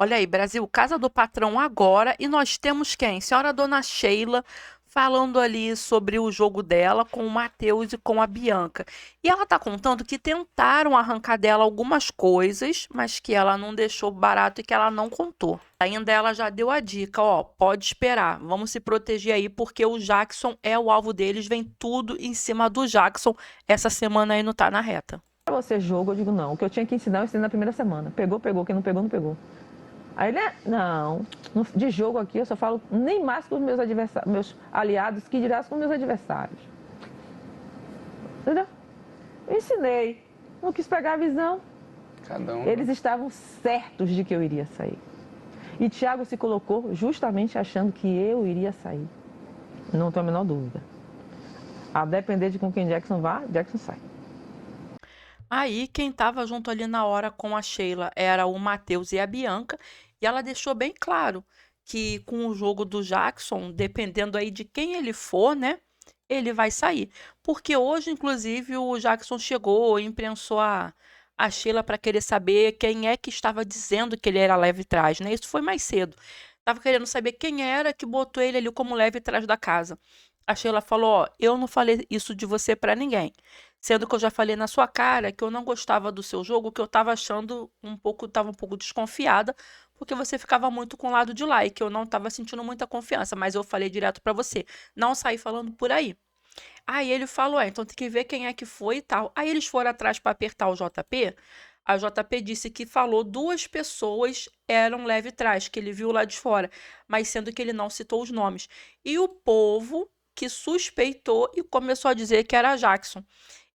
Olha aí, Brasil, Casa do Patrão agora, e nós temos quem? Senhora Dona Sheila falando ali sobre o jogo dela com o Matheus e com a Bianca. E ela tá contando que tentaram arrancar dela algumas coisas, mas que ela não deixou barato e que ela não contou. Ainda ela já deu a dica, ó, pode esperar, vamos se proteger aí, porque o Jackson é o alvo deles, vem tudo em cima do Jackson. Essa semana aí não tá na reta. Pra você jogo, eu digo não. O que eu tinha que ensinar, eu ensinei na primeira semana. Pegou, pegou. Quem não pegou, não pegou. Aí ele, não, de jogo aqui eu só falo nem mais com os meus adversários, meus aliados, que dirás com meus adversários. Entendeu? Eu ensinei. Não quis pegar a visão. Cada um. Eles estavam certos de que eu iria sair. E Thiago se colocou justamente achando que eu iria sair. Não tenho a menor dúvida. A depender de com quem Jackson vá, Jackson sai. Aí, quem estava junto ali na hora com a Sheila era o Matheus e a Bianca, e ela deixou bem claro que com o jogo do Jackson, dependendo aí de quem ele for, né, ele vai sair. Porque hoje, inclusive, o Jackson chegou e imprensou a Sheila para querer saber quem é que estava dizendo que ele era leve trás, né? Isso foi mais cedo. Tava querendo saber quem era que botou ele ali como leve trás da casa. A Sheila falou: Ó, eu não falei isso de você para ninguém. Sendo que eu já falei na sua cara que eu não gostava do seu jogo, que eu estava achando estava um pouco desconfiada, porque você ficava muito com o lado de lá e que eu não estava sentindo muita confiança, mas eu falei direto para você, não saí falando por aí. Aí ele falou, então tem que ver quem é que foi e tal. Aí eles foram atrás para apertar o JP. A JP disse que falou duas pessoas eram leve trás, que ele viu lá de fora, mas sendo que ele não citou os nomes. E o povo que suspeitou e começou a dizer que era Jackson.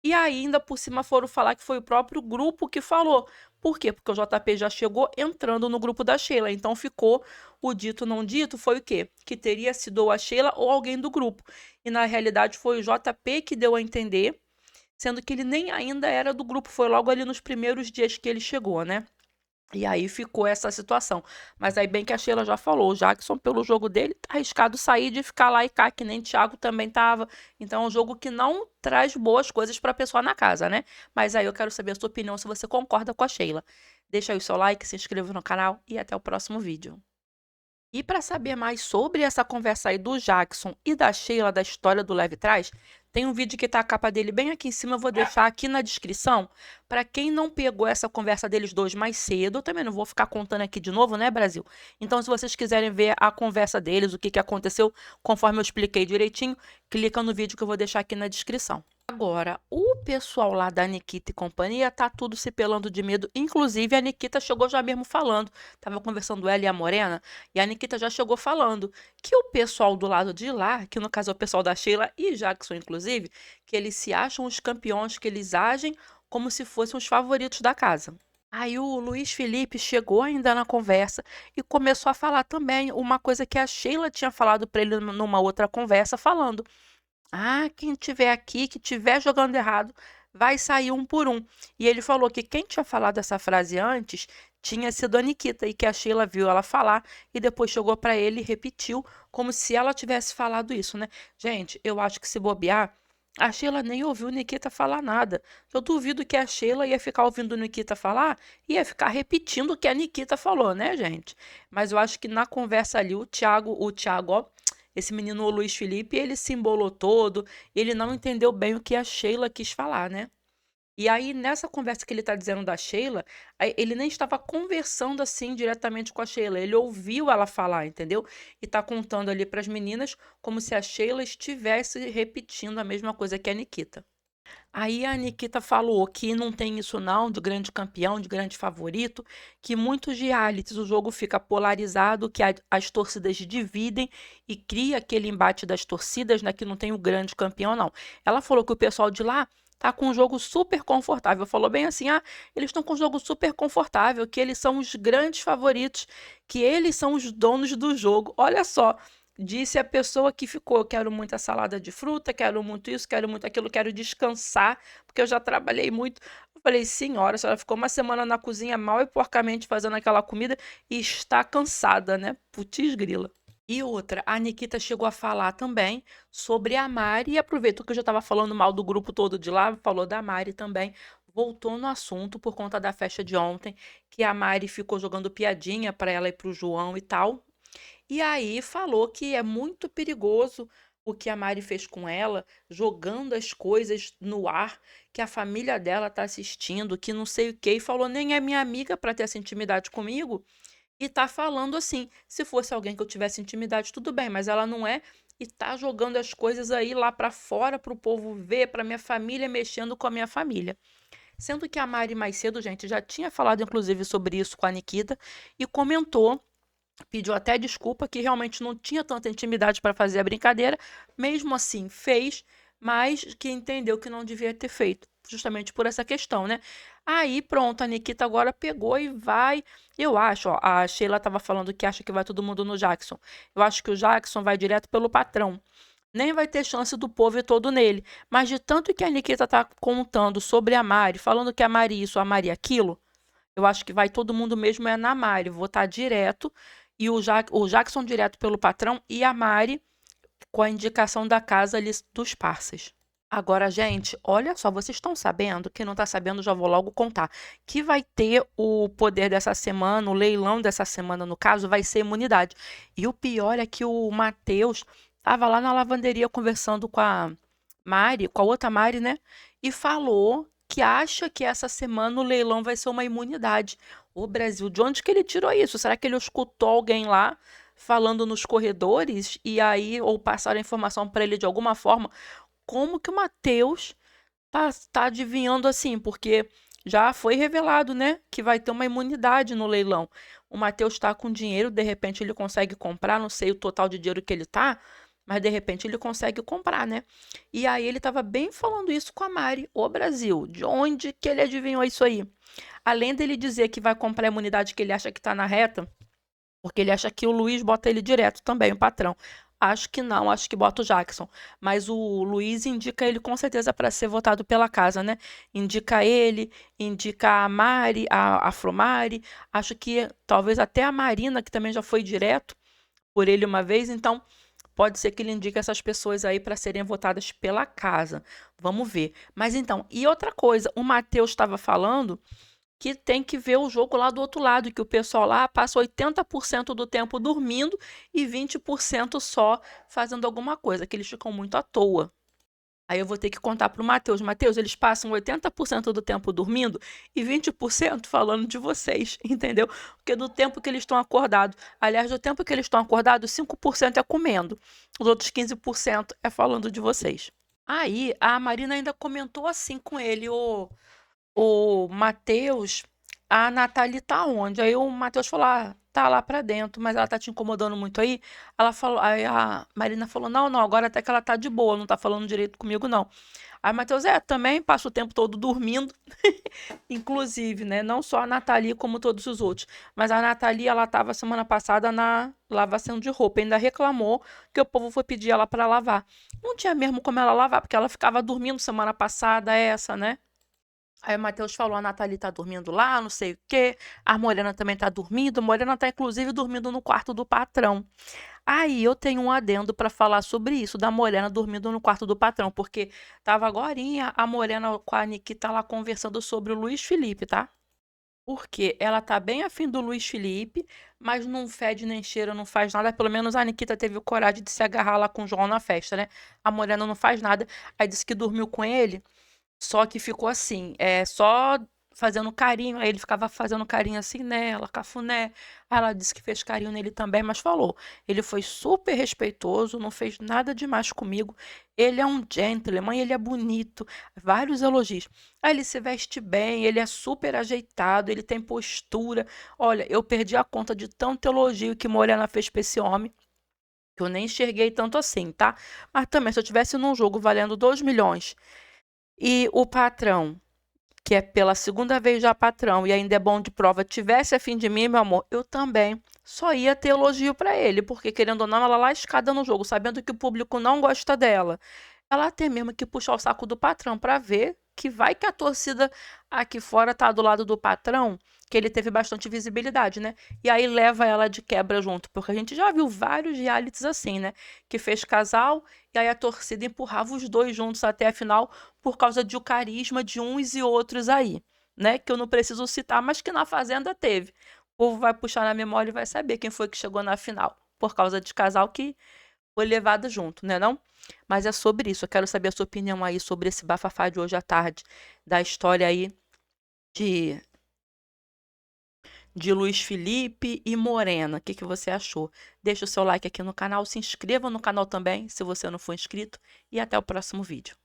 E ainda por cima foram falar que foi o próprio grupo que falou. Por quê? Porque o JP já chegou entrando no grupo da Sheila. Então ficou o dito não dito, foi o quê? Que teria sido ou a Sheila ou alguém do grupo. E na realidade foi o JP que deu a entender, sendo que ele nem ainda era do grupo, foi logo ali nos primeiros dias que ele chegou, né? E aí ficou essa situação. Mas aí bem que a Sheila já falou, o Jackson, pelo jogo dele, tá arriscado sair de ficar lá e cá, que nem Thiago também tava. Então é um jogo que não traz boas coisas pra pessoa na casa, né? Mas aí eu quero saber a sua opinião, se você concorda com a Sheila. Deixa aí o seu like, se inscreva no canal e até o próximo vídeo. E para saber mais sobre essa conversa aí do Jackson e da Sheila, da história do Leve Trás, tem um vídeo que tá a capa dele bem aqui em cima, eu vou deixar aqui na descrição. Para quem não pegou essa conversa deles dois mais cedo, eu também não vou ficar contando aqui de novo, né, Brasil? Então, se vocês quiserem ver a conversa deles, o que que aconteceu, conforme eu expliquei direitinho, clica no vídeo que eu vou deixar aqui na descrição. Agora, o pessoal lá da Nikita e companhia tá tudo se pelando de medo. Inclusive, a Nikita chegou já mesmo falando. Tava conversando ela e a Morena, e a Nikita já chegou falando que o pessoal do lado de lá, que no caso é o pessoal da Sheila e Jackson, inclusive, que eles se acham os campeões, que eles agem como se fossem os favoritos da casa. Aí o Luiz Felipe chegou ainda na conversa e começou a falar também uma coisa que a Sheila tinha falado para ele numa outra conversa, falando: ah, quem tiver aqui, que tiver jogando errado, vai sair um por um. E ele falou que quem tinha falado essa frase antes tinha sido a Nikita e que a Sheila viu ela falar e depois chegou para ele e repetiu como se ela tivesse falado isso, né? Gente, eu acho que se bobear, a Sheila nem ouviu Nikita falar nada. Eu duvido que a Sheila ia ficar ouvindo Nikita falar e ia ficar repetindo o que a Nikita falou, né, gente? Mas eu acho que na conversa ali, o Thiago, ó, esse menino, o Luiz Felipe, ele se embolou todo, ele não entendeu bem o que a Sheila quis falar, né? E aí, nessa conversa que ele tá dizendo da Sheila, ele nem estava conversando assim diretamente com a Sheila, ele ouviu ela falar, entendeu? E tá contando ali para as meninas como se a Sheila estivesse repetindo a mesma coisa que a Nikita. Aí a Nikita falou que não tem isso não, de grande campeão, de grande favorito, que muitos realities o jogo fica polarizado, que as torcidas dividem e cria aquele embate das torcidas, né, que não tem o grande campeão não. Ela falou que o pessoal de lá tá com um jogo super confortável. Falou bem assim: ah, eles estão com um jogo super confortável, que eles são os grandes favoritos, que eles são os donos do jogo. Olha só, disse a pessoa que ficou: quero muita salada de fruta, quero muito isso, quero muito aquilo, quero descansar, porque eu já trabalhei muito. Eu falei: senhora, a senhora ficou uma semana na cozinha mal e porcamente fazendo aquela comida e está cansada, né? Putz grila. E outra, a Nikita chegou a falar também sobre a Mari, e aproveitou que eu já estava falando mal do grupo todo de lá, falou da Mari também. voltou no assunto por conta da festa de ontem, que a Mari ficou jogando piadinha para ela e para o João e tal. E aí falou que é muito perigoso o que a Mari fez com ela, jogando as coisas no ar, que a família dela tá assistindo, que não sei o quê, e falou nem é minha amiga para ter essa intimidade comigo. E tá falando assim, se fosse alguém que eu tivesse intimidade, tudo bem, mas ela não é, e tá jogando as coisas aí lá para fora para o povo ver, para minha família mexendo com a minha família. Sendo que a Mari mais cedo, gente, já tinha falado inclusive sobre isso com a Nikita e comentou, pediu até desculpa que realmente não tinha tanta intimidade para fazer a brincadeira, mesmo assim fez, mas que entendeu que não devia ter feito, justamente por essa questão, né? Aí pronto, a Nikita agora pegou e vai. Eu acho, ó, a Sheila estava falando que acha que vai todo mundo no Jackson. Eu acho que o Jackson vai direto pelo patrão. Nem vai ter chance do povo ir todo nele. Mas de tanto que a Nikita tá contando sobre a Mari, falando que a Mari isso, a Mari aquilo, eu acho que vai todo mundo mesmo é na Mari, votar direto. E o Jackson direto pelo patrão e a Mari com a indicação da casa ali dos parceiros. Agora, gente, olha só, vocês estão sabendo? Quem não está sabendo, já vou logo contar. Que vai ter o poder dessa semana, o leilão dessa semana, no caso, vai ser imunidade. E o pior é que o Matheus estava lá na lavanderia conversando com a Mari, com a outra Mari, né? E falou que acha que essa semana o leilão vai ser uma imunidade. Ô, Brasil, de onde que ele tirou isso? Será que ele escutou alguém lá falando nos corredores e aí, ou passaram a informação para ele de alguma forma? Como que o Matheus tá adivinhando assim? Porque já foi revelado, né, que vai ter uma imunidade no leilão. O Matheus está com dinheiro, de repente ele consegue comprar, não sei o total de dinheiro que ele tá, mas de repente ele consegue comprar, né? E aí ele estava bem falando isso com a Mari. Ô Brasil, de onde que ele adivinhou isso aí? Além dele dizer que vai comprar a imunidade que ele acha que tá na reta, porque ele acha que o Luiz bota ele direto também, o patrão. Acho que não, acho que bota o Jackson. Mas o Luiz indica ele com certeza para ser votado pela casa, né? Indica ele, indica a Mari, a Afromari. Acho que talvez até a Marina, que também já foi direto por ele uma vez. Então, pode ser que ele indique essas pessoas aí para serem votadas pela casa. Vamos ver. Mas então, e outra coisa, o Matheus estava falando que tem que ver o jogo lá do outro lado, que o pessoal lá passa 80% do tempo dormindo e 20% só fazendo alguma coisa, que eles ficam muito à toa. Aí eu vou ter que contar pro Matheus. Matheus, eles passam 80% do tempo dormindo e 20% falando de vocês, entendeu? Porque do tempo que eles estão acordados, aliás, do tempo que eles estão acordados, 5% é comendo. Os outros 15% é falando de vocês. Aí a Marina ainda comentou assim com ele, o Matheus, a Nathalie tá onde? Aí o Matheus falou, ah, tá lá pra dentro, mas ela tá te incomodando muito aí? Ela falou, aí a Marina falou, não, não, agora até que ela tá de boa, não tá falando direito comigo, não. Aí o Matheus, também passa o tempo todo dormindo, inclusive, né? Não só a Nathalie, como todos os outros. Mas a Nathalie, ela tava semana passada na lavação de roupa, ainda reclamou que o povo foi pedir ela pra lavar. Não tinha mesmo como ela lavar, porque ela ficava dormindo semana passada, essa, né? Aí o Matheus falou, a Nathalie tá dormindo lá, não sei o quê. A Morena também tá dormindo. A Morena tá, inclusive, dormindo no quarto do patrão. Aí eu tenho um adendo para falar sobre isso, da Morena dormindo no quarto do patrão, porque tava agorinha a Morena com a Nikita lá conversando sobre o Luiz Felipe, tá? Porque ela tá bem afim do Luiz Felipe, mas não fede nem cheira, não faz nada. Pelo menos a Nikita teve coragem de se agarrar lá com o João na festa, né? A Morena não faz nada. Aí disse que dormiu com ele. Só que ficou assim, só fazendo carinho. Aí ele ficava fazendo carinho assim nela, cafuné. Aí ela disse que fez carinho nele também, mas falou. Ele foi super respeitoso, não fez nada demais comigo. Ele é um gentleman, ele é bonito. Vários elogios. Aí ele se veste bem, ele é super ajeitado, ele tem postura. Olha, eu perdi a conta de tanto elogio que Morena fez pra esse homem. Que eu nem enxerguei tanto assim, tá? Mas também, se eu tivesse num jogo valendo 2 milhões e o patrão, que é pela segunda vez já patrão e ainda é bom de prova, tivesse a fim de mim, meu amor, eu também só ia ter elogio pra ele, porque querendo ou não, ela lascada no jogo, sabendo que o público não gosta dela. ela tem mesmo que puxar o saco do patrão para ver que vai que a torcida aqui fora tá do lado do patrão, que ele teve bastante visibilidade, né? E aí leva ela de quebra junto, porque a gente já viu vários realities assim, né? Que fez casal e aí a torcida empurrava os dois juntos até a final por causa de o carisma de uns e outros aí, né? Que eu não preciso citar, mas que na Fazenda teve. O povo vai puxar na memória e vai saber quem foi que chegou na final, por causa de casal que foi levado junto, né não? Mas é sobre isso. Eu quero saber a sua opinião aí sobre esse bafafá de hoje à tarde, da história aí de, de Luiz Felipe e Morena. O que que você achou? Deixa o seu like aqui no canal, se inscreva no canal também, se você não for inscrito, e até o próximo vídeo.